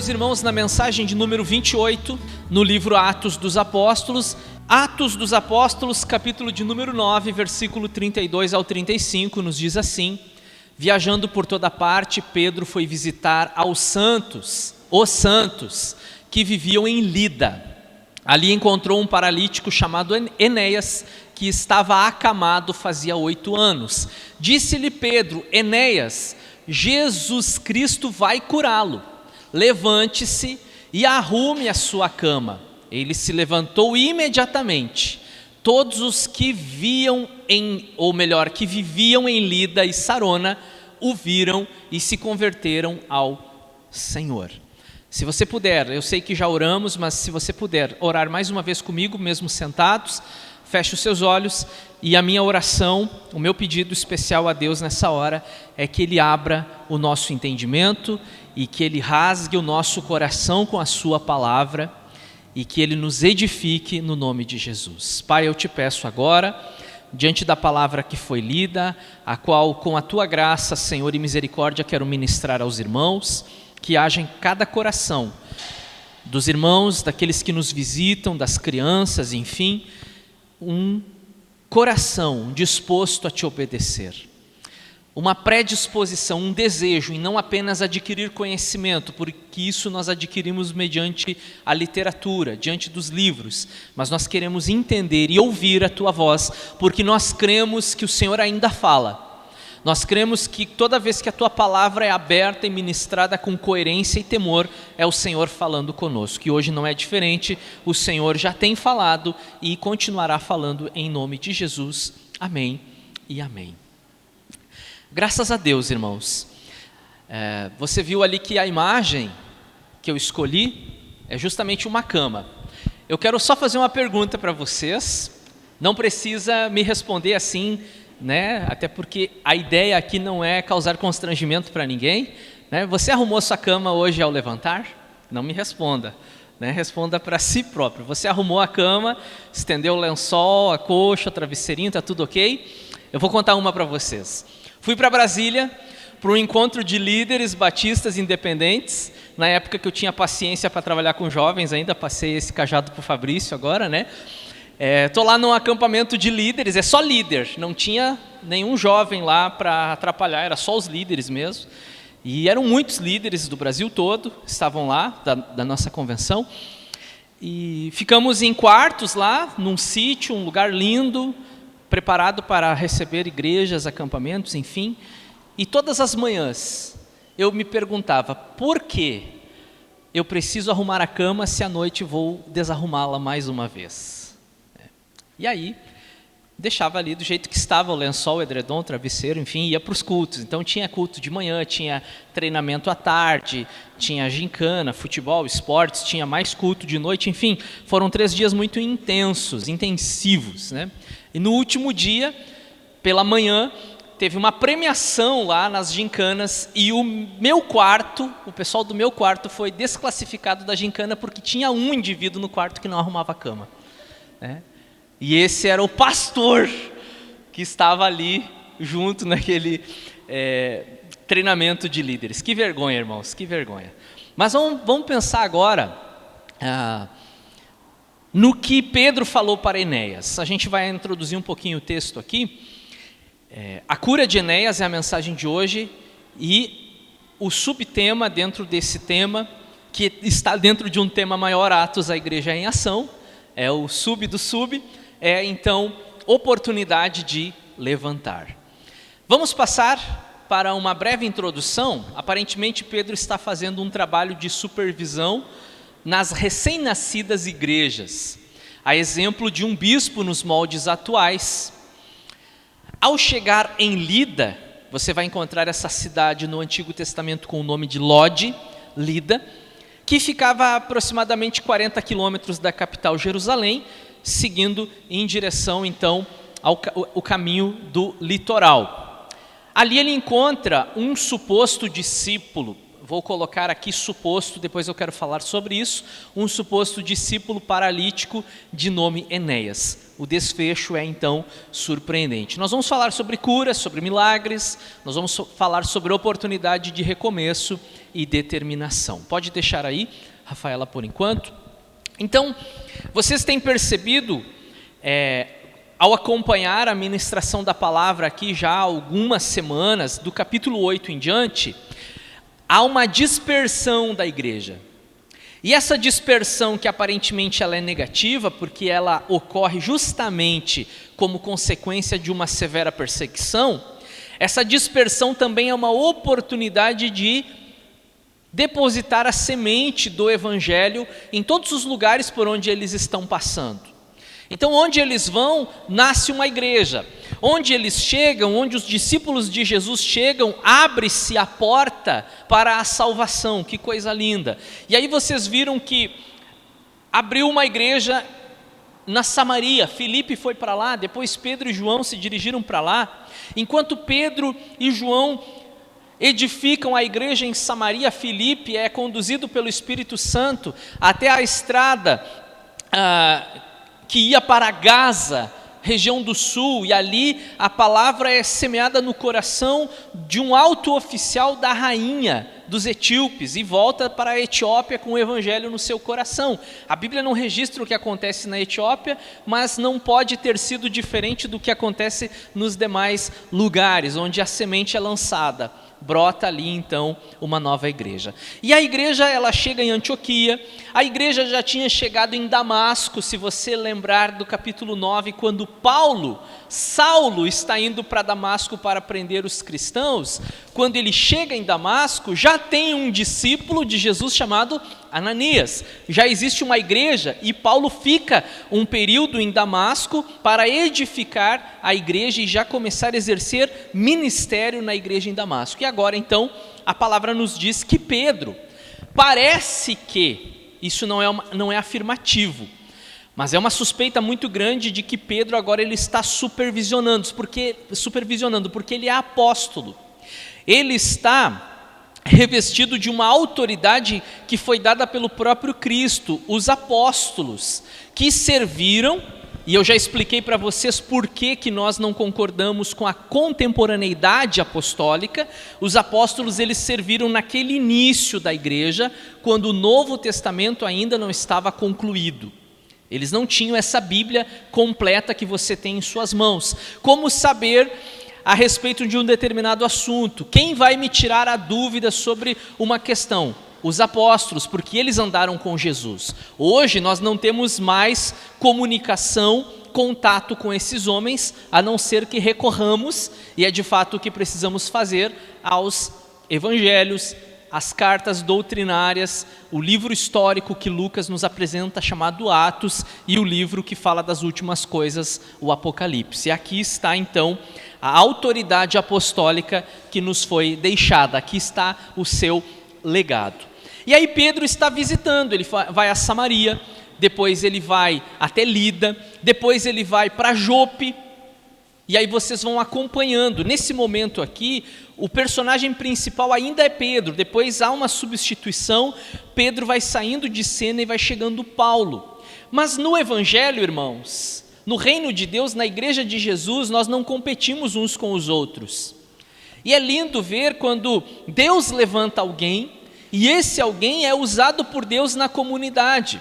meus irmãos, na mensagem de número 28, no livro Atos dos Apóstolos. Atos dos Apóstolos, capítulo de número 9, versículo 32 ao 35, nos diz assim: viajando por toda parte, Pedro foi visitar os santos, que viviam em Lida. Ali encontrou um paralítico chamado Enéas, que estava acamado fazia 8 anos. Disse-lhe Pedro: Enéas, Jesus Cristo vai curá-lo. Levante-se e arrume a sua cama. Ele se levantou imediatamente. Todos os que viviam em Lida e Sarona, o viram e se converteram ao Senhor. Se você puder, eu sei que já oramos, mas se você puder orar mais uma vez comigo, mesmo sentados, feche os seus olhos, e a minha oração, o meu pedido especial a Deus nessa hora é que Ele abra o nosso entendimento e que Ele rasgue o nosso coração com a sua palavra e que Ele nos edifique no nome de Jesus. Pai, eu te peço agora, diante da palavra que foi lida, a qual com a tua graça, Senhor, e misericórdia quero ministrar aos irmãos, que haja em cada coração dos irmãos, daqueles que nos visitam, das crianças, enfim, um coração disposto a te obedecer, uma predisposição, um desejo em não apenas adquirir conhecimento, porque isso nós adquirimos mediante a literatura, diante dos livros, mas nós queremos entender e ouvir a tua voz, porque nós cremos que o Senhor ainda fala. Nós cremos que toda vez que a tua palavra é aberta e ministrada com coerência e temor, é o Senhor falando conosco. E hoje não é diferente, o Senhor já tem falado e continuará falando em nome de Jesus. Amém e amém. Graças a Deus, irmãos. Você viu ali que a imagem que eu escolhi é justamente uma cama. Eu quero só fazer uma pergunta para vocês, não precisa me responder assim, né? Até porque a ideia aqui não é causar constrangimento para ninguém, né? Você arrumou sua cama hoje ao levantar? Não me responda, né? Responda para si próprio. Você arrumou a cama, estendeu o lençol, a coxa, o travesseirinho, está tudo ok? Eu vou contar uma para vocês. Fui para Brasília para um encontro de líderes batistas independentes, na época que eu tinha paciência para trabalhar com jovens ainda, passei esse cajado para o Fabrício agora, né? Estou lá num acampamento de líderes, é só líder, não tinha nenhum jovem lá para atrapalhar, era só os líderes mesmo. E eram muitos líderes do Brasil todo, estavam lá, da nossa convenção. E ficamos em quartos lá, num sítio, um lugar lindo, preparado para receber igrejas, acampamentos, enfim. E todas as manhãs eu me perguntava, por que eu preciso arrumar a cama se à noite vou desarrumá-la mais uma vez? E aí, deixava ali do jeito que estava, o lençol, o edredom, o travesseiro, enfim, ia para os cultos. Então tinha culto de manhã, tinha treinamento à tarde, tinha gincana, futebol, esportes, tinha mais culto de noite, enfim. Foram 3 dias muito intensivos, né? E no último dia, pela manhã, teve uma premiação lá nas gincanas e o pessoal do meu quarto foi desclassificado da gincana porque tinha um indivíduo no quarto que não arrumava a cama, né? E esse era o pastor que estava ali junto naquele treinamento de líderes. Que vergonha, irmãos, que vergonha. Mas vamos pensar agora no que Pedro falou para Enéas. A gente vai introduzir um pouquinho o texto aqui. A cura de Enéas é a mensagem de hoje e o subtema dentro desse tema, que está dentro de um tema maior, Atos, a Igreja em Ação, é o sub do sub, então, oportunidade de levantar. Vamos passar para uma breve introdução. Aparentemente, Pedro está fazendo um trabalho de supervisão nas recém-nascidas igrejas, a exemplo de um bispo nos moldes atuais. Ao chegar em Lida, você vai encontrar essa cidade no Antigo Testamento com o nome de Lode, Lida, que ficava a aproximadamente 40 quilômetros da capital Jerusalém, seguindo em direção, então, ao caminho do litoral. Ali ele encontra um suposto discípulo, vou colocar aqui suposto, depois eu quero falar sobre isso, um suposto discípulo paralítico de nome Enéas. O desfecho é então surpreendente. Nós vamos falar sobre curas, sobre milagres, nós vamos falar sobre oportunidade de recomeço e determinação. Pode deixar aí, Rafaela, por enquanto. Então, vocês têm percebido, ao acompanhar a ministração da palavra aqui já há algumas semanas, do capítulo 8 em diante, há uma dispersão da igreja. E essa dispersão, que aparentemente ela é negativa, porque ela ocorre justamente como consequência de uma severa perseguição, essa dispersão também é uma oportunidade de depositar a semente do evangelho em todos os lugares por onde eles estão passando. Então, onde eles vão, nasce uma igreja. Onde eles chegam, onde os discípulos de Jesus chegam, abre-se a porta para a salvação. Que coisa linda! E aí vocês viram que abriu uma igreja na Samaria. Filipe foi para lá, depois Pedro e João se dirigiram para lá. Enquanto Pedro e João edificam a igreja em Samaria, Filipe é conduzido pelo Espírito Santo até a estrada que ia para Gaza, região do sul, e ali a palavra é semeada no coração de um alto oficial da rainha dos etíopes, e volta para a Etiópia com o evangelho no seu coração. A Bíblia não registra o que acontece na Etiópia, mas não pode ter sido diferente do que acontece nos demais lugares, onde a semente é lançada. Brota ali então uma nova igreja. E a igreja, ela chega em Antioquia. A igreja já tinha chegado em Damasco, se você lembrar do capítulo 9, quando Saulo está indo para Damasco para prender os cristãos. Quando ele chega em Damasco, já tem um discípulo de Jesus chamado Ananias. Já existe uma igreja e Paulo fica um período em Damasco para edificar a igreja e já começar a exercer ministério na igreja em Damasco. E agora então a palavra nos diz que Pedro, parece que, isso não é afirmativo, mas é uma suspeita muito grande de que Pedro agora ele está supervisionando, porque ele é apóstolo. Ele está revestido de uma autoridade que foi dada pelo próprio Cristo. Os apóstolos que serviram, e eu já expliquei para vocês por que nós não concordamos com a contemporaneidade apostólica. Os apóstolos, eles serviram naquele início da igreja, quando o Novo Testamento ainda não estava concluído. Eles não tinham essa Bíblia completa que você tem em suas mãos. Como saber a respeito de um determinado assunto? Quem vai me tirar a dúvida sobre uma questão? Os apóstolos, porque eles andaram com Jesus. Hoje nós não temos mais comunicação, contato com esses homens, a não ser que recorramos, e é de fato o que precisamos fazer, aos evangelhos, as cartas doutrinárias, o livro histórico que Lucas nos apresenta chamado Atos, e o livro que fala das últimas coisas, o Apocalipse. E aqui está então a autoridade apostólica que nos foi deixada, aqui está o seu legado. E aí Pedro está visitando, ele vai a Samaria, depois ele vai até Lida, depois ele vai para Jope, e aí vocês vão acompanhando. Nesse momento aqui, o personagem principal ainda é Pedro, depois há uma substituição, Pedro vai saindo de cena e vai chegando Paulo. Mas no evangelho, irmãos, no reino de Deus, na igreja de Jesus, nós não competimos uns com os outros. E é lindo ver quando Deus levanta alguém, e esse alguém é usado por Deus na comunidade.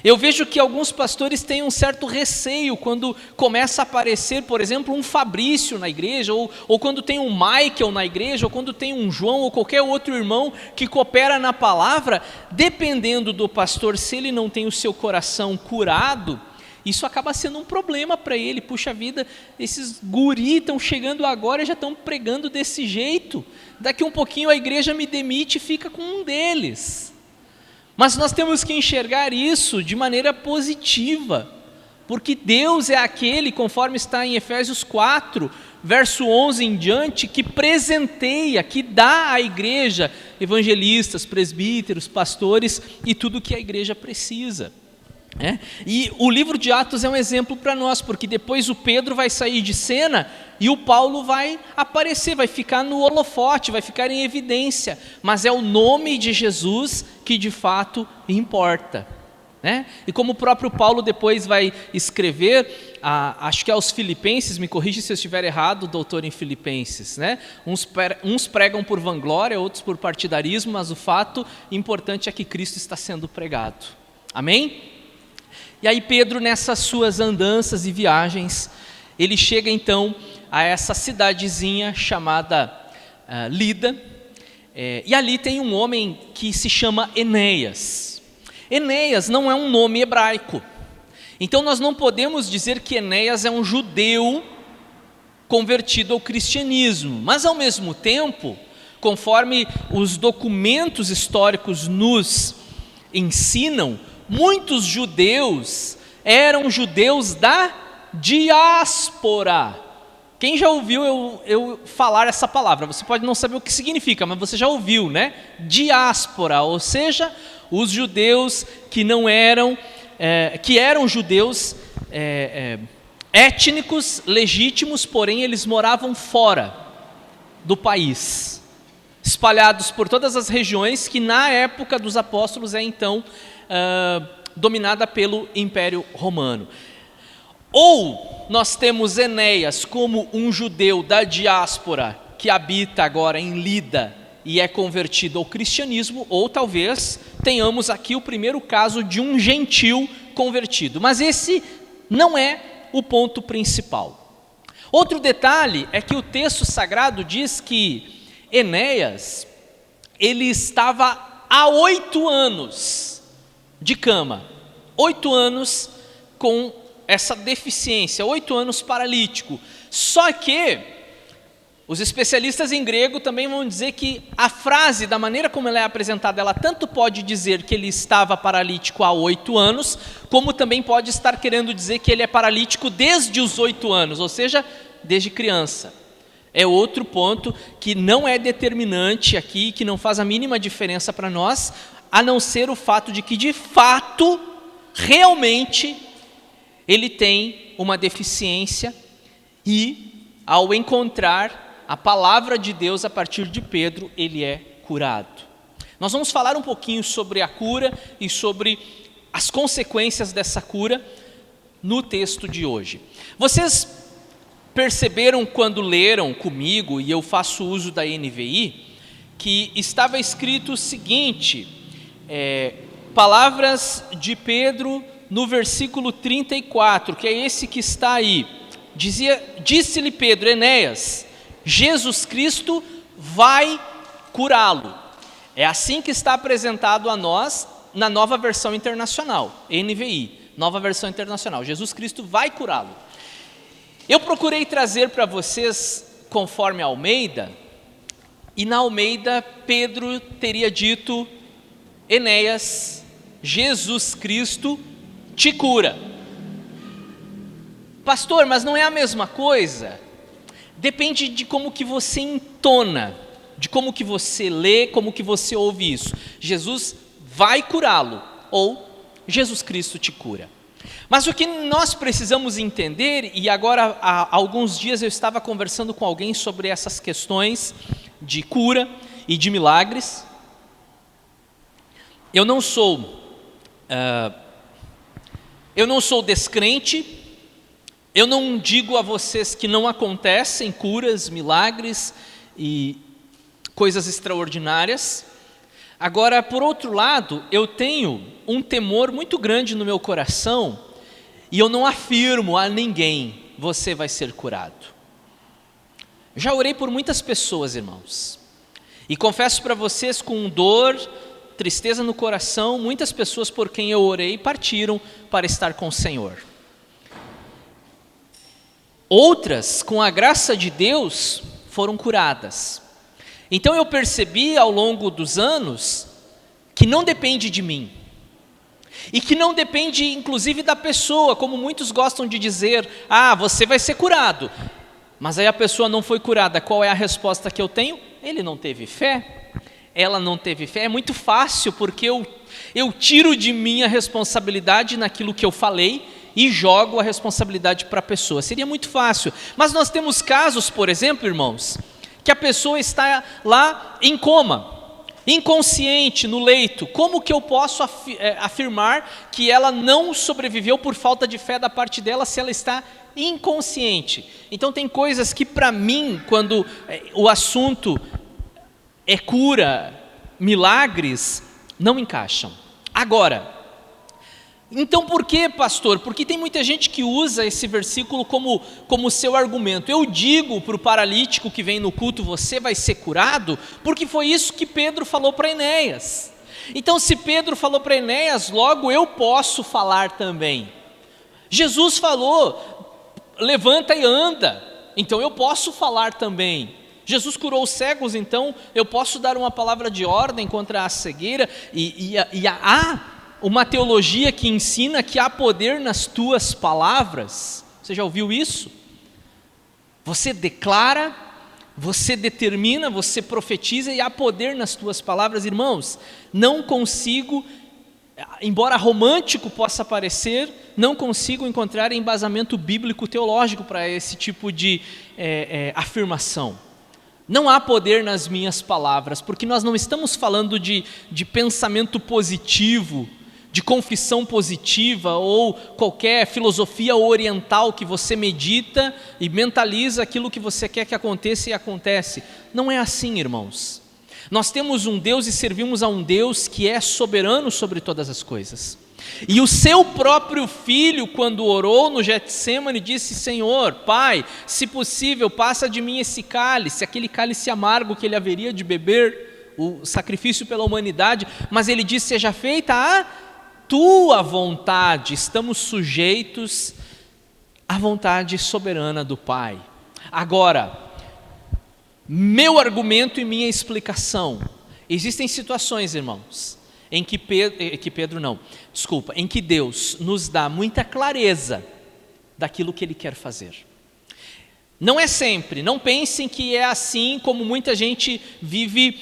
Eu vejo que alguns pastores têm um certo receio quando começa a aparecer, por exemplo, um Fabrício na igreja, ou quando tem um Michael na igreja, ou quando tem um João, ou qualquer outro irmão que coopera na palavra. Dependendo do pastor, se ele não tem o seu coração curado, isso acaba sendo um problema para ele. Puxa vida, esses guris estão chegando agora e já estão pregando desse jeito. Daqui um pouquinho a igreja me demite e fica com um deles. Mas nós temos que enxergar isso de maneira positiva, porque Deus é aquele, conforme está em Efésios 4, verso 11 em diante, que presenteia, que dá à igreja evangelistas, presbíteros, pastores e tudo o que a igreja precisa. E o livro de Atos é um exemplo para nós, porque depois o Pedro vai sair de cena e o Paulo vai aparecer, vai ficar no holofote, vai ficar em evidência, mas é o nome de Jesus que de fato importa. E como o próprio Paulo depois vai escrever, acho que aos Filipenses, me corrige se eu estiver errado, doutor em Filipenses, uns pregam por vanglória, outros por partidarismo, mas o fato importante é que Cristo está sendo pregado. Amém? E aí Pedro, nessas suas andanças e viagens, ele chega então a essa cidadezinha chamada Lida, e ali tem um homem que se chama Enéas. Enéas não é um nome hebraico, então nós não podemos dizer que Enéas é um judeu convertido ao cristianismo, mas ao mesmo tempo, conforme os documentos históricos nos ensinam, muitos judeus eram judeus da diáspora. Quem já ouviu eu falar essa palavra? Você pode não saber o que significa, mas você já ouviu, Diáspora, ou seja, os judeus que não eram, que eram judeus étnicos, legítimos, porém eles moravam fora do país, espalhados por todas as regiões que na época dos apóstolos então dominada pelo Império Romano. Ou nós temos Enéas como um judeu da diáspora que habita agora em Lida e é convertido ao cristianismo, ou talvez tenhamos aqui o primeiro caso de um gentil convertido, mas esse não é o ponto principal. Outro detalhe é que o texto sagrado diz que Enéas, ele estava há 8 anos de cama, 8 anos com essa deficiência, 8 anos paralítico, só que os especialistas em grego também vão dizer que a frase, da maneira como ela é apresentada, ela tanto pode dizer que ele estava paralítico há 8 anos, como também pode estar querendo dizer que ele é paralítico desde os 8 anos, ou seja, desde criança. É outro ponto que não é determinante aqui, que não faz a mínima diferença para nós, a não ser o fato de que, de fato, realmente, ele tem uma deficiência e, ao encontrar a palavra de Deus a partir de Pedro, ele é curado. Nós vamos falar um pouquinho sobre a cura e sobre as consequências dessa cura no texto de hoje. Vocês perceberam quando leram comigo, e eu faço uso da NVI, que estava escrito o seguinte, palavras de Pedro no versículo 34, que é esse que está aí. Disse-lhe Pedro, Enéas, Jesus Cristo vai curá-lo. É assim que está apresentado a nós na nova versão internacional, NVI, nova versão internacional. Jesus Cristo vai curá-lo. Eu procurei trazer para vocês, conforme a Almeida, e na Almeida Pedro teria dito, Enéas, Jesus Cristo te cura. Pastor, mas não é a mesma coisa? Depende de como que você entona, de como que você lê, como que você ouve isso. Jesus vai curá-lo, ou Jesus Cristo te cura. Mas o que nós precisamos entender, e agora há alguns dias eu estava conversando com alguém sobre essas questões de cura e de milagres. Eu não sou descrente. Eu não digo a vocês que não acontecem curas, milagres e coisas extraordinárias. Agora, por outro lado, eu tenho um temor muito grande no meu coração e eu não afirmo a ninguém, você vai ser curado. Já orei por muitas pessoas, irmãos, e confesso para vocês com dor, tristeza no coração, muitas pessoas por quem eu orei partiram para estar com o Senhor. Outras, com a graça de Deus, foram curadas. Então eu percebi ao longo dos anos que não depende de mim. E que não depende inclusive da pessoa, como muitos gostam de dizer, você vai ser curado. Mas aí a pessoa não foi curada, qual é a resposta que eu tenho? Ele não teve fé, ela não teve fé. É muito fácil porque eu tiro de mim a responsabilidade naquilo que eu falei e jogo a responsabilidade para a pessoa. Seria muito fácil. Mas nós temos casos, por exemplo, irmãos, que a pessoa está lá em coma, inconsciente no leito. Como que eu posso afirmar que ela não sobreviveu por falta de fé da parte dela se ela está inconsciente? Então tem coisas que para mim, quando o assunto é cura, milagres, não encaixam. Agora, então por que, pastor? Porque tem muita gente que usa esse versículo como seu argumento. Eu digo para o paralítico que vem no culto, você vai ser curado, porque foi isso que Pedro falou para Enéas. Então se Pedro falou para Enéas, logo eu posso falar também. Jesus falou, levanta e anda, então eu posso falar também. Jesus curou os cegos, então eu posso dar uma palavra de ordem contra a cegueira, e há uma teologia que ensina que há poder nas tuas palavras. Você já ouviu isso? Você declara, você determina, você profetiza e há poder nas tuas palavras. Irmãos, não consigo, embora romântico possa parecer, não consigo encontrar embasamento bíblico teológico para esse tipo de afirmação. Não há poder nas minhas palavras, porque nós não estamos falando de pensamento positivo, de confissão positiva ou qualquer filosofia oriental que você medita e mentaliza aquilo que você quer que aconteça e acontece. Não é assim, irmãos. Nós temos um Deus e servimos a um Deus que é soberano sobre todas as coisas. E o seu próprio filho, quando orou no Getsêmani, disse: Senhor, Pai, se possível, passa de mim esse cálice, aquele cálice amargo que ele haveria de beber, o sacrifício pela humanidade, mas ele disse: seja feita a tua vontade. Estamos sujeitos à vontade soberana do Pai. Agora, meu argumento e minha explicação: existem situações, irmãos, em que em que Deus nos dá muita clareza daquilo que Ele quer fazer. Não é sempre, não pensem que é assim como muita gente vive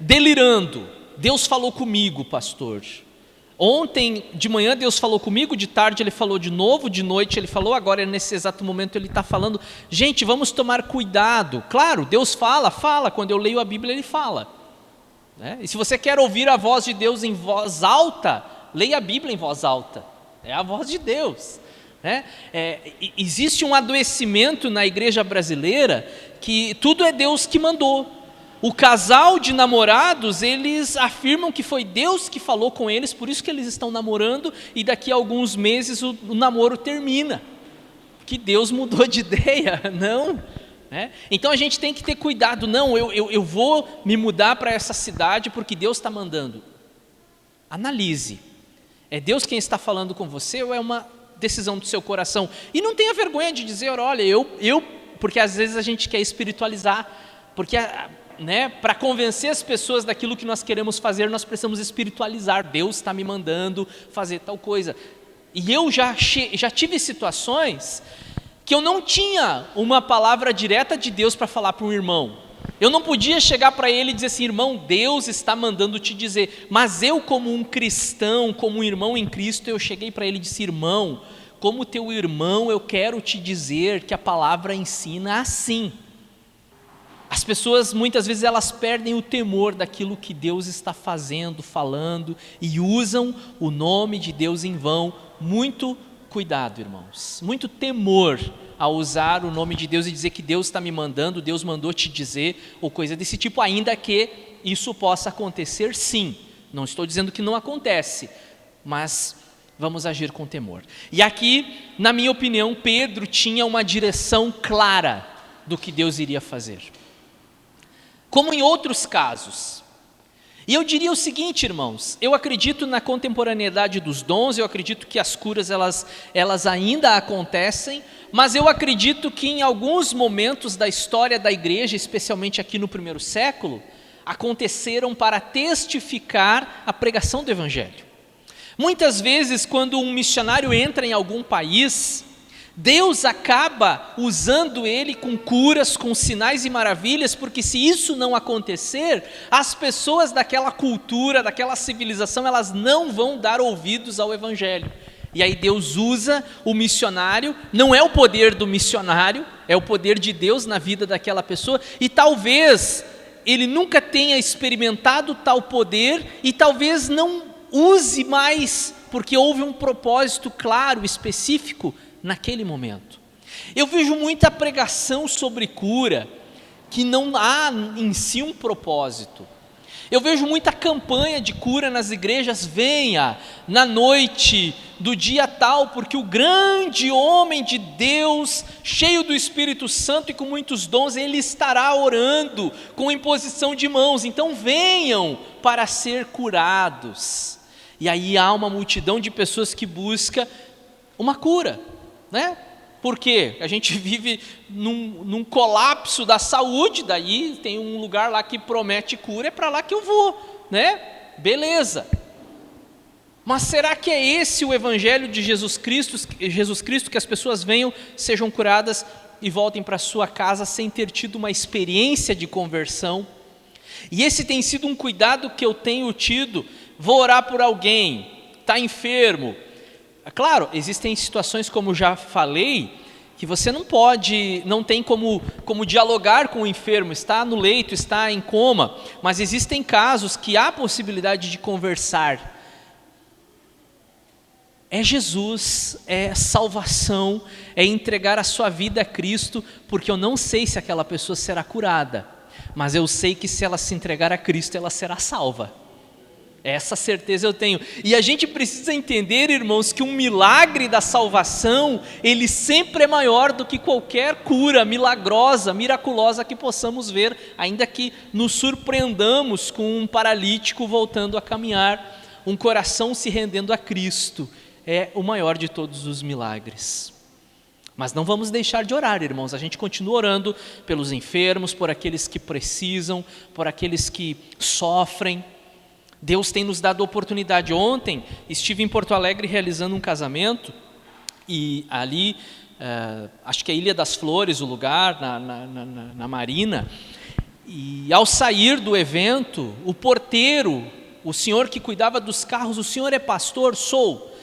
delirando. Deus falou comigo, pastor. Ontem de manhã Deus falou comigo, de tarde Ele falou de novo, de noite Ele falou, agora nesse exato momento Ele está falando. Gente, vamos tomar cuidado. Claro, Deus fala, quando eu leio a Bíblia Ele fala. E se você quer ouvir a voz de Deus em voz alta, leia a Bíblia em voz alta, é a voz de Deus. Existe um adoecimento na igreja brasileira que tudo é Deus que mandou. O casal de namorados, eles afirmam que foi Deus que falou com eles, por isso que eles estão namorando, e daqui a alguns meses o namoro termina, que Deus mudou de ideia. Não. Então a gente tem que ter cuidado. Não, eu vou me mudar para essa cidade porque Deus está mandando. Analise, é Deus quem está falando com você ou é uma decisão do seu coração? E não tenha vergonha de dizer, olha, porque às vezes a gente quer espiritualizar, porque para convencer as pessoas daquilo que nós queremos fazer, nós precisamos espiritualizar. Deus está me mandando fazer tal coisa. E eu já tive situações que eu não tinha uma palavra direta de Deus para falar para um irmão. Eu não podia chegar para ele e dizer assim: irmão, Deus está mandando te dizer. Mas eu, como um cristão, como um irmão em Cristo, eu cheguei para ele e disse: irmão, como teu irmão, eu quero te dizer que a palavra ensina assim. As pessoas muitas vezes elas perdem o temor daquilo que Deus está fazendo, falando, e usam o nome de Deus em vão. Muito cuidado, irmãos, muito temor a usar o nome de Deus e dizer que Deus está me mandando, Deus mandou te dizer, ou coisa desse tipo, ainda que isso possa acontecer sim. Não estou dizendo que não acontece, mas vamos agir com temor. E aqui, na minha opinião, Pedro tinha uma direção clara do que Deus iria fazer, como em outros casos. E eu diria o seguinte, irmãos, eu acredito na contemporaneidade dos dons, eu acredito que as curas elas ainda acontecem, mas eu acredito que em alguns momentos da história da igreja, especialmente aqui no primeiro século, aconteceram para testificar a pregação do evangelho. Muitas vezes, quando um missionário entra em algum país, Deus acaba usando ele com curas, com sinais e maravilhas, porque se isso não acontecer, as pessoas daquela cultura, daquela civilização, elas não vão dar ouvidos ao Evangelho. E aí Deus usa o missionário, não é o poder do missionário, é o poder de Deus na vida daquela pessoa, e talvez ele nunca tenha experimentado tal poder, e talvez não use mais, porque houve um propósito claro, específico, naquele momento. Eu vejo muita pregação sobre cura, que não há em si um propósito. Eu vejo muita campanha de cura nas igrejas, venha na noite do dia tal, porque o grande homem de Deus, cheio do Espírito Santo e com muitos dons, ele estará orando com imposição de mãos, então venham para ser curados. E aí há uma multidão de pessoas que busca uma cura, né? Porque a gente vive num colapso da saúde, daí tem um lugar lá que promete cura, é para lá que eu vou, né? Beleza. Mas será que é esse o Evangelho de Jesus Cristo, que as pessoas venham, sejam curadas e voltem para sua casa sem ter tido uma experiência de conversão? E esse tem sido um cuidado que eu tenho tido. Vou orar por alguém, está enfermo. Claro, existem situações, como já falei, que você não tem como dialogar com o enfermo, está no leito, está em coma, mas existem casos que há possibilidade de conversar. É Jesus, é salvação, é entregar a sua vida a Cristo, porque eu não sei se aquela pessoa será curada, mas eu sei que se ela se entregar a Cristo, ela será salva. Essa certeza eu tenho. E a gente precisa entender, irmãos, que um milagre da salvação, ele sempre é maior do que qualquer cura milagrosa, miraculosa que possamos ver, ainda que nos surpreendamos com um paralítico voltando a caminhar, um coração se rendendo a Cristo. É o maior de todos os milagres. Mas não vamos deixar de orar, irmãos. A gente continua orando pelos enfermos, por aqueles que precisam, por aqueles que sofrem. Deus tem nos dado oportunidade. Ontem estive em Porto Alegre realizando um casamento, e ali, acho que é Ilha das Flores o lugar, na Marina, e ao sair do evento, o porteiro, o senhor que cuidava dos carros, o senhor é pastor? Sou.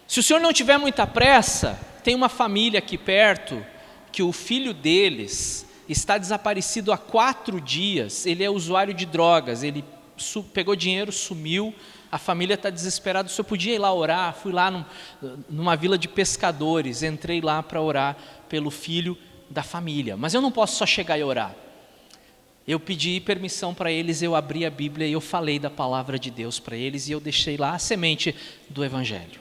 Se o senhor não tiver muita pressa, tem uma família aqui perto, que o filho deles está desaparecido há 4 dias, ele é usuário de drogas, ele pegou dinheiro, sumiu, a família está desesperada, o senhor podia ir lá orar? Fui lá numa vila de pescadores, entrei lá para orar pelo filho da família, mas eu não posso só chegar e orar. Eu pedi permissão para eles, eu abri a Bíblia e eu falei da palavra de Deus para eles, e eu deixei lá a semente do Evangelho.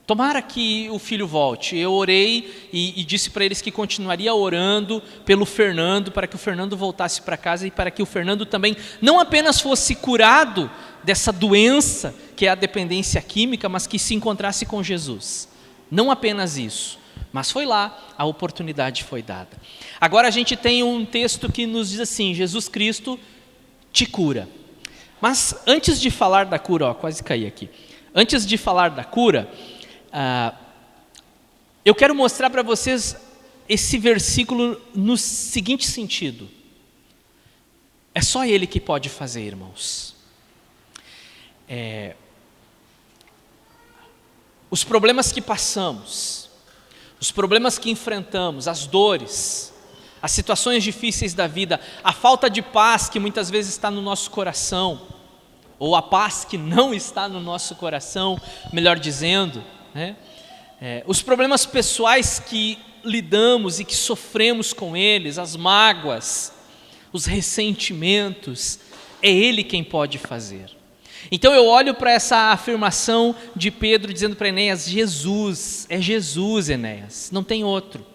Tomara que o filho volte. Eu orei e disse para eles que continuaria orando pelo Fernando, para que o Fernando voltasse para casa e para que o Fernando também não apenas fosse curado dessa doença que é a dependência química, mas que se encontrasse com Jesus. Não apenas isso, mas foi lá, a oportunidade foi dada. Agora a gente tem um texto que nos diz assim: Jesus Cristo te cura. Mas antes de falar da cura, quase caí aqui. Antes de falar da cura, eu quero mostrar para vocês esse versículo no seguinte sentido: é só Ele que pode fazer, irmãos. Os problemas que passamos, os problemas que enfrentamos, as dores, as situações difíceis da vida, a falta de paz que muitas vezes está no nosso coração, ou a paz que não está no nosso coração, melhor dizendo, né? Os problemas pessoais que lidamos e que sofremos com eles, as mágoas, os ressentimentos, é Ele quem pode fazer. Então eu olho para essa afirmação de Pedro dizendo para Enéas: Jesus, é Jesus, Enéas, não tem outro.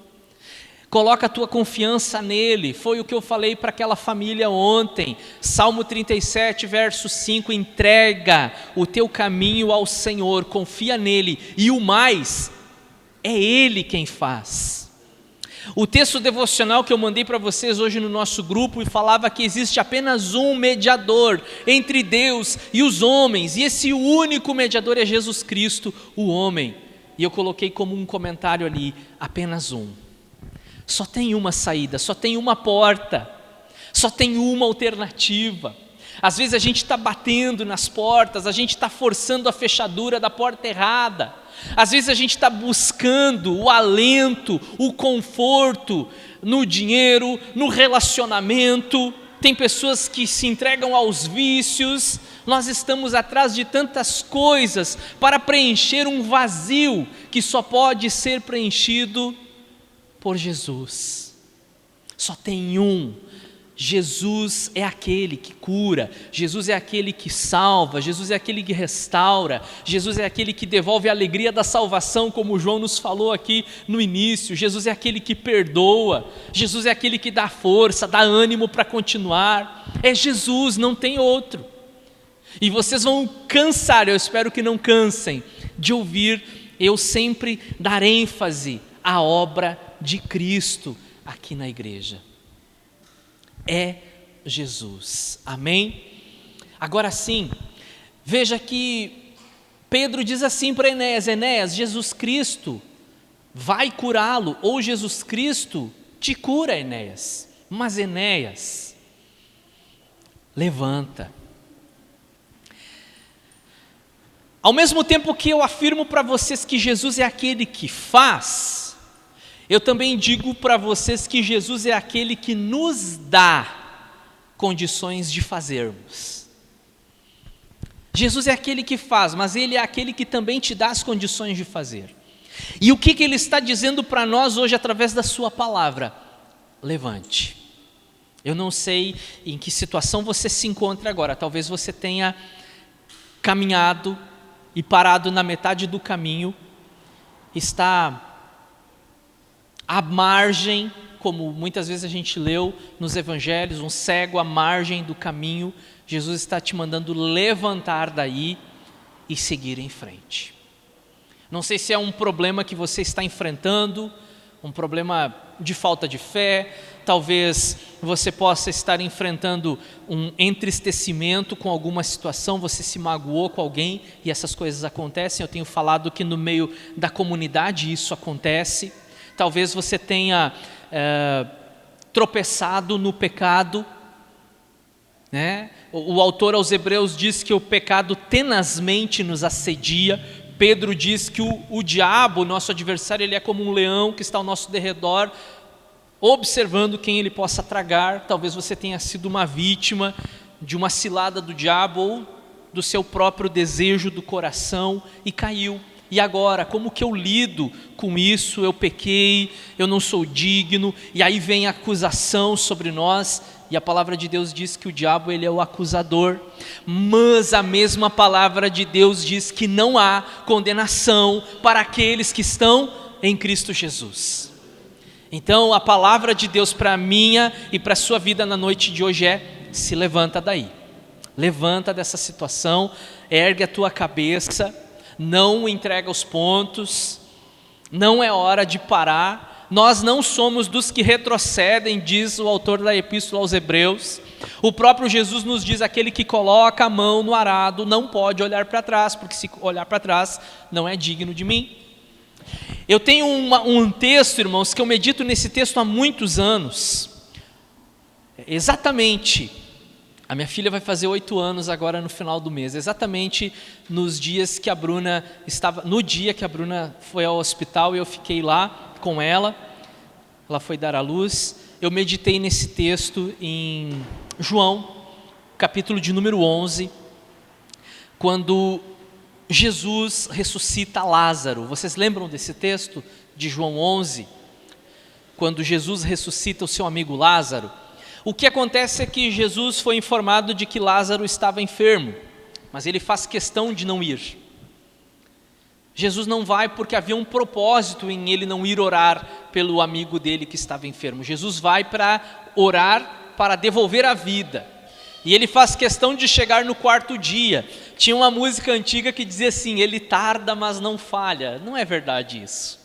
Coloca a tua confiança nele. Foi o que eu falei para aquela família ontem. Salmo 37, verso 5, entrega o teu caminho ao Senhor, confia nele, e o mais, é Ele quem faz. O texto devocional que eu mandei para vocês hoje no nosso grupo falava que existe apenas um mediador entre Deus e os homens, e esse único mediador é Jesus Cristo, o homem. e eu coloquei como um comentário ali, apenas um. Só tem uma saída, só tem uma porta, só tem uma alternativa. Às vezes a gente está batendo nas portas, a gente está forçando a fechadura da porta errada. Às vezes a gente está buscando o alento, o conforto no dinheiro, no relacionamento. Tem pessoas que se entregam aos vícios. Nós estamos atrás de tantas coisas para preencher um vazio que só pode ser preenchido por Jesus. Só tem um. Jesus é aquele que cura, Jesus é aquele que salva, Jesus é aquele que restaura, Jesus é aquele que devolve a alegria da salvação, como João nos falou aqui no início. Jesus é aquele que perdoa, Jesus é aquele que dá força, dá ânimo para continuar. É Jesus, não tem outro. E vocês vão cansar, eu espero que não cansem, de ouvir eu sempre dar ênfase à obra de Cristo aqui na igreja. É Jesus, amém? Agora sim, veja que Pedro diz assim para Enéas: Enéas, Jesus Cristo vai curá-lo, ou Jesus Cristo te cura, Enéas. Mas Enéas, levanta. Ao mesmo tempo que eu afirmo para vocês que Jesus é aquele que faz, eu também digo para vocês que Jesus é aquele que nos dá condições de fazermos. Jesus é aquele que faz, mas Ele é aquele que também te dá as condições de fazer. E o que Ele está dizendo para nós hoje através da sua palavra? Levante. Eu não sei em que situação você se encontra agora, talvez você tenha caminhado e parado na metade do caminho, está à margem, como muitas vezes a gente leu nos evangelhos, um cego à margem do caminho. Jesus está te mandando levantar daí e seguir em frente. Não sei se é um problema que você está enfrentando, um problema de falta de fé, talvez você possa estar enfrentando um entristecimento com alguma situação, você se magoou com alguém e essas coisas acontecem. Eu tenho falado que no meio da comunidade isso acontece. Talvez você tenha tropeçado no pecado, né? O autor aos Hebreus diz que o pecado tenazmente nos assedia. Pedro diz que o diabo, nosso adversário, ele é como um leão que está ao nosso derredor, observando quem ele possa tragar. Talvez você tenha sido uma vítima de uma cilada do diabo ou do seu próprio desejo do coração e caiu. E agora, como que eu lido com isso? Eu pequei, eu não sou digno, e aí vem a acusação sobre nós, e a palavra de Deus diz que o diabo ele é o acusador, mas a mesma palavra de Deus diz que não há condenação para aqueles que estão em Cristo Jesus. Então a palavra de Deus para a minha e para a sua vida na noite de hoje é: se levanta daí, levanta dessa situação, ergue a tua cabeça, não entrega os pontos, não é hora de parar. Nós não somos dos que retrocedem, diz o autor da epístola aos Hebreus. O próprio Jesus nos diz: aquele que coloca a mão no arado não pode olhar para trás, porque se olhar para trás não é digno de mim. Eu tenho um texto, irmãos, que eu medito nesse texto há muitos anos. Exatamente, a minha filha vai fazer 8 anos agora no final do mês, exatamente nos dias que a Bruna estava, no dia que a Bruna foi ao hospital e eu fiquei lá com ela, ela foi dar à luz. Eu meditei nesse texto em João, capítulo de número 11, quando Jesus ressuscita Lázaro. Vocês lembram desse texto de João 11? Quando Jesus ressuscita o seu amigo Lázaro. O que acontece é que Jesus foi informado de que Lázaro estava enfermo, mas ele faz questão de não ir. Jesus não vai porque havia um propósito em ele não ir orar pelo amigo dele que estava enfermo. Jesus vai para orar, para devolver a vida. E ele faz questão de chegar no 4º dia. Tinha uma música antiga que dizia assim: ele tarda, mas não falha. Não é verdade isso.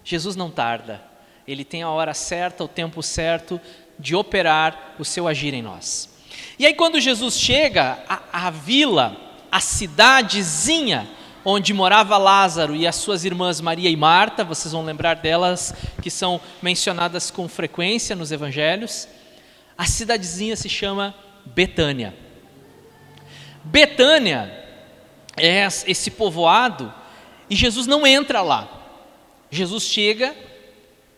Jesus não tarda. Ele tem a hora certa, o tempo certo de operar o seu agir em nós. E aí quando Jesus chega à vila, à cidadezinha onde morava Lázaro e as suas irmãs Maria e Marta, vocês vão lembrar delas, que são mencionadas com frequência nos evangelhos. A cidadezinha se chama Betânia. Betânia é esse povoado e Jesus não entra lá. Jesus chega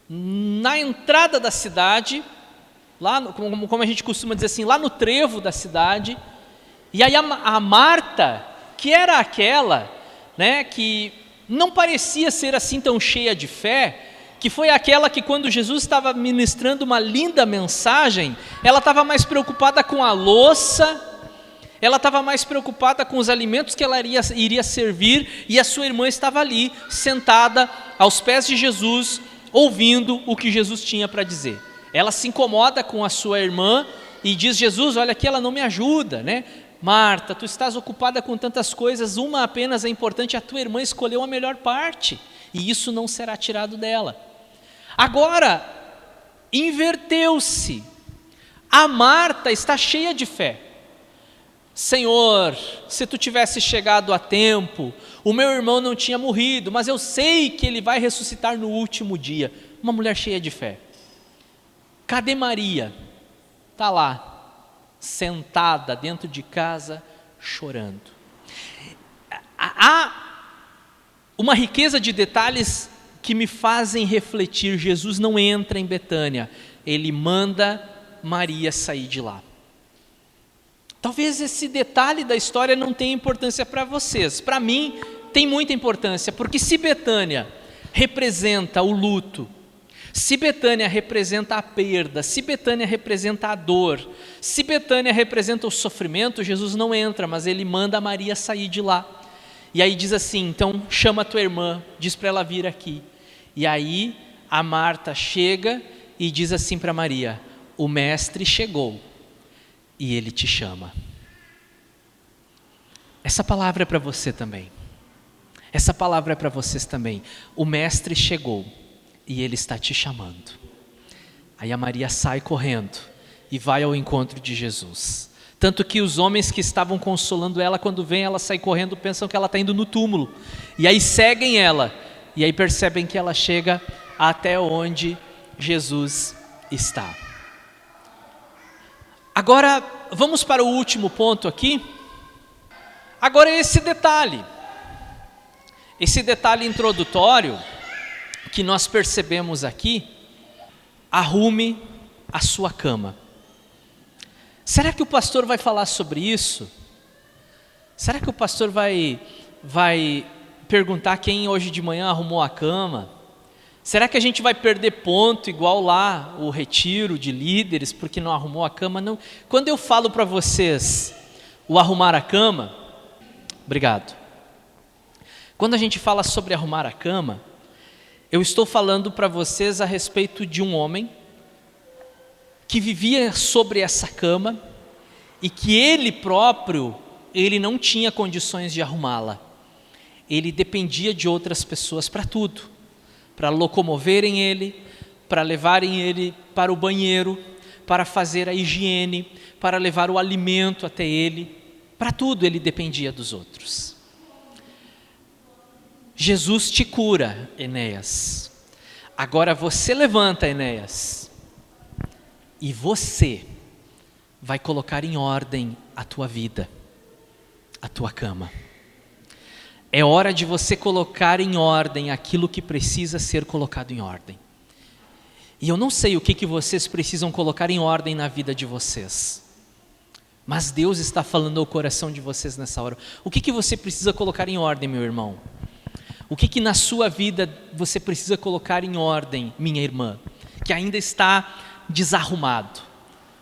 na entrada da cidade, lá, como a gente costuma dizer assim, lá no trevo da cidade, e aí a Marta, que era aquela, né, que não parecia ser assim tão cheia de fé, que foi aquela que quando Jesus estava ministrando uma linda mensagem, ela estava mais preocupada com a louça, ela estava mais preocupada com os alimentos que ela iria servir, e a sua irmã estava ali, sentada aos pés de Jesus, ouvindo o que Jesus tinha para dizer. Ela se incomoda com a sua irmã e diz: Jesus, olha aqui, ela não me ajuda, né? Marta, tu estás ocupada com tantas coisas, uma apenas é importante, a tua irmã escolheu a melhor parte, e isso não será tirado dela. Agora, inverteu-se, a Marta está cheia de fé. Senhor, se tu tivesse chegado a tempo, o meu irmão não tinha morrido, mas eu sei que ele vai ressuscitar no último dia. Uma mulher cheia de fé. Cadê Maria? Está lá, sentada dentro de casa, chorando. Há uma riqueza de detalhes que me fazem refletir. Jesus não entra em Betânia, ele manda Maria sair de lá. Talvez esse detalhe da história não tenha importância para vocês. Para mim, tem muita importância, porque se Betânia representa o luto, se Betânia representa a perda, se Betânia representa a dor, se Betânia representa o sofrimento, Jesus não entra, mas ele manda Maria sair de lá. E aí diz assim: então chama a tua irmã, diz para ela vir aqui. E aí a Marta chega e diz assim para Maria: o mestre chegou e ele te chama. Essa palavra é para você também. Essa palavra é para vocês também. O mestre chegou e ele está te chamando. Aí a Maria sai correndo e vai ao encontro de Jesus. Tanto que os homens que estavam consolando ela, quando vem ela sai correndo, pensam que ela está indo no túmulo. E aí seguem ela. E aí percebem que ela chega até onde Jesus está. Agora, vamos para o último ponto aqui. Agora esse detalhe introdutório que nós percebemos aqui: arrume a sua cama. Será que o pastor vai falar sobre isso? Será que o pastor vai perguntar quem hoje de manhã arrumou a cama? Será que a gente vai perder ponto igual lá o retiro de líderes porque não arrumou a cama? Não. Quando eu falo para vocês o arrumar a cama, obrigado. Quando a gente fala sobre arrumar a cama, eu estou falando para vocês a respeito de um homem que vivia sobre essa cama e que ele próprio, ele não tinha condições de arrumá-la. Ele dependia de outras pessoas para tudo, para locomoverem ele, para levarem ele para o banheiro, para fazer a higiene, para levar o alimento até ele, para tudo ele dependia dos outros. Jesus te cura, Enéas. Agora você levanta, Enéas, e você vai colocar em ordem a tua vida, a tua cama. É hora de você colocar em ordem aquilo que precisa ser colocado em ordem. E eu não sei o que vocês precisam colocar em ordem na vida de vocês, mas Deus está falando ao coração de vocês nessa hora. O que você precisa colocar em ordem, meu irmão? O que na sua vida você precisa colocar em ordem, minha irmã, que ainda está desarrumado?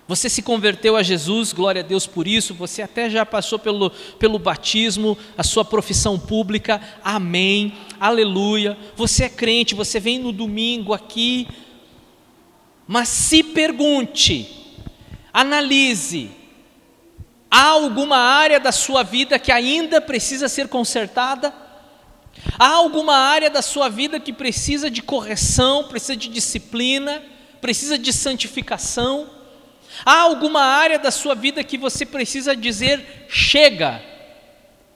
Você se converteu a Jesus, glória a Deus por isso, você até já passou pelo batismo, a sua profissão pública, amém, aleluia, você é crente, você vem no domingo aqui, mas se pergunte, analise, há alguma área da sua vida que ainda precisa ser consertada? Há alguma área da sua vida que precisa de correção, precisa de disciplina, precisa de santificação? Há alguma área da sua vida que você precisa dizer: chega,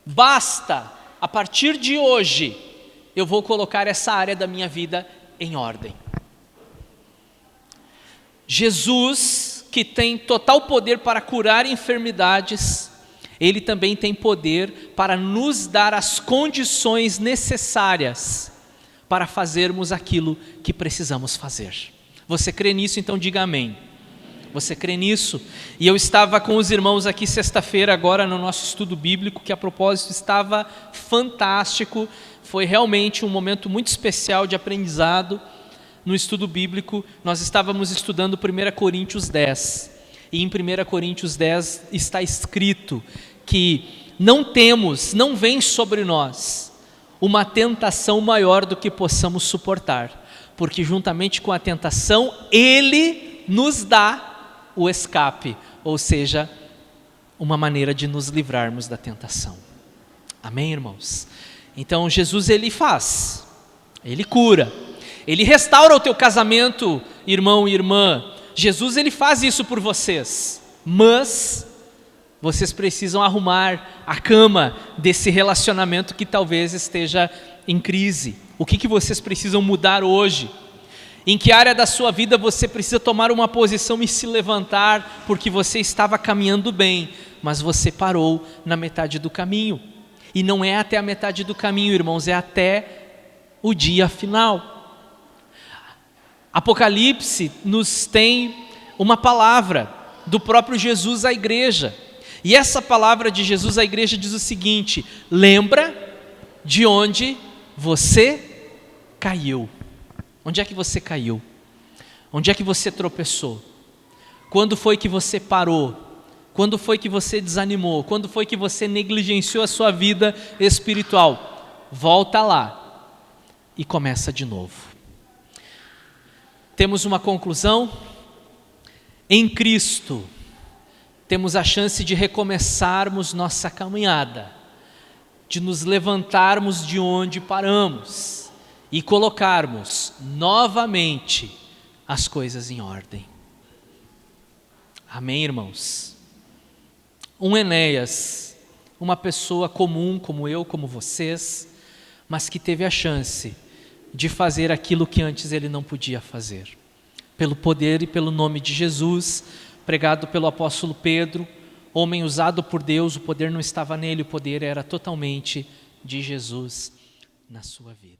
basta, a partir de hoje, eu vou colocar essa área da minha vida em ordem. Jesus, que tem total poder para curar enfermidades, Ele também tem poder para nos dar as condições necessárias para fazermos aquilo que precisamos fazer. Você crê nisso? Então diga amém. Você crê nisso? E eu estava com os irmãos aqui sexta-feira agora no nosso estudo bíblico, que a propósito estava fantástico, foi realmente um momento muito especial de aprendizado no estudo bíblico. Nós estávamos estudando 1 Coríntios 10, e em 1 Coríntios 10 está escrito que não vem sobre nós uma tentação maior do que possamos suportar, porque juntamente com a tentação, Ele nos dá o escape, ou seja, uma maneira de nos livrarmos da tentação. Amém, irmãos? Então Jesus, Ele faz, Ele cura, Ele restaura o teu casamento, irmão e irmã. Jesus, Ele faz isso por vocês, mas vocês precisam arrumar a cama desse relacionamento que talvez esteja em crise. O que vocês precisam mudar hoje? Em que área da sua vida você precisa tomar uma posição e se levantar, porque você estava caminhando bem, mas você parou na metade do caminho. E não é até a metade do caminho, irmãos, é até o dia final. Apocalipse nos tem uma palavra do próprio Jesus à igreja. E essa palavra de Jesus à igreja diz o seguinte: lembra de onde você caiu. Onde é que você caiu? Onde é que você tropeçou? Quando foi que você parou? Quando foi que você desanimou? Quando foi que você negligenciou a sua vida espiritual? Volta lá e começa de novo. Temos uma conclusão? Em Cristo, temos a chance de recomeçarmos nossa caminhada, de nos levantarmos de onde paramos e colocarmos novamente as coisas em ordem. Amém, irmãos? Um Enéas, uma pessoa comum como eu, como vocês, mas que teve a chance de fazer aquilo que antes ele não podia fazer. Pelo poder e pelo nome de Jesus, pregado pelo apóstolo Pedro, homem usado por Deus, o poder não estava nele, o poder era totalmente de Jesus na sua vida.